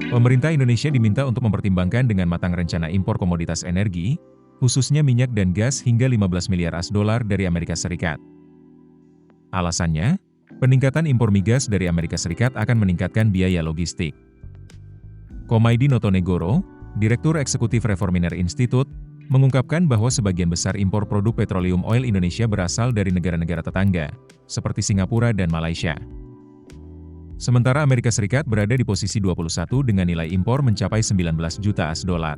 Pemerintah Indonesia diminta untuk mempertimbangkan dengan matang rencana impor komoditas energi, khususnya minyak dan gas hingga 15 miliar US$ dari Amerika Serikat. Alasannya, peningkatan impor migas dari Amerika Serikat akan meningkatkan biaya logistik. Komaydi Notonegoro, Direktur Eksekutif Reforminer Institute, mengungkapkan bahwa sebagian besar impor produk petroleum oil Indonesia berasal dari negara-negara tetangga, seperti Singapura dan Malaysia. Sementara Amerika Serikat berada di posisi 21 dengan nilai impor mencapai 19 juta US$.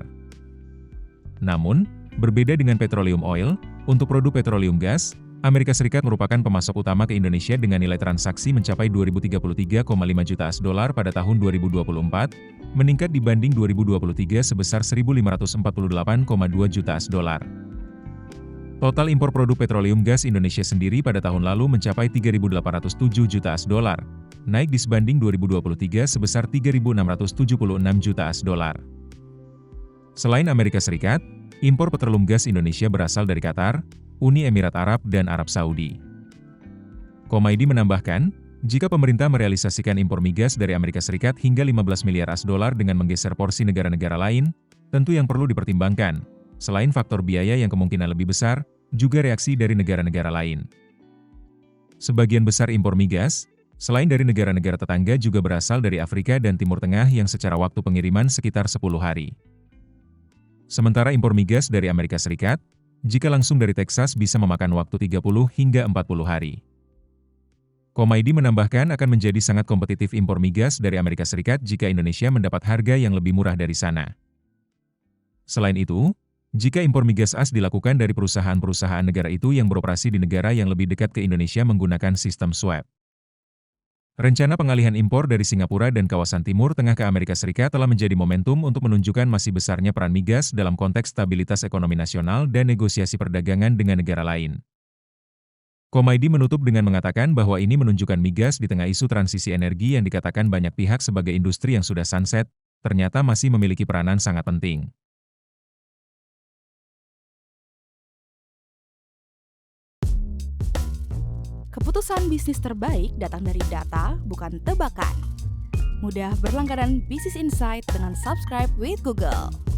Namun, berbeda dengan petroleum oil, untuk produk petroleum gas, Amerika Serikat merupakan pemasok utama ke Indonesia dengan nilai transaksi mencapai 2.033,5 juta US$ pada tahun 2024, meningkat dibanding 2023 sebesar 1.548,2 juta US$. Total impor produk petroleum gas Indonesia sendiri pada tahun lalu mencapai 3.807 juta US$, naik disebanding 2023 sebesar 3.676 juta US$. Selain Amerika Serikat, impor petroleum gas Indonesia berasal dari Qatar, Uni Emirat Arab dan Arab Saudi. Komaydi menambahkan, jika pemerintah merealisasikan impor migas dari Amerika Serikat hingga 15 miliar US$ dengan menggeser porsi negara-negara lain, tentu yang perlu dipertimbangkan, selain faktor biaya yang kemungkinan lebih besar, juga reaksi dari negara-negara lain. Sebagian besar impor migas, selain dari negara-negara tetangga juga berasal dari Afrika dan Timur Tengah yang secara waktu pengiriman sekitar 10 hari. Sementara impor migas dari Amerika Serikat, jika langsung dari Texas bisa memakan waktu 30 hingga 40 hari. Komaydi menambahkan akan menjadi sangat kompetitif impor migas dari Amerika Serikat jika Indonesia mendapat harga yang lebih murah dari sana. Selain itu, jika impor migas AS dilakukan dari perusahaan-perusahaan negara itu yang beroperasi di negara yang lebih dekat ke Indonesia menggunakan sistem swap. Rencana pengalihan impor dari Singapura dan kawasan Timur Tengah ke Amerika Serikat telah menjadi momentum untuk menunjukkan masih besarnya peran migas dalam konteks stabilitas ekonomi nasional dan negosiasi perdagangan dengan negara lain. Komaydi menutup dengan mengatakan bahwa ini menunjukkan migas di tengah isu transisi energi yang dikatakan banyak pihak sebagai industri yang sudah sunset, ternyata masih memiliki peranan sangat penting. Keputusan bisnis terbaik datang dari data, bukan tebakan. Mudah berlangganan Business Insight dengan subscribe with Google.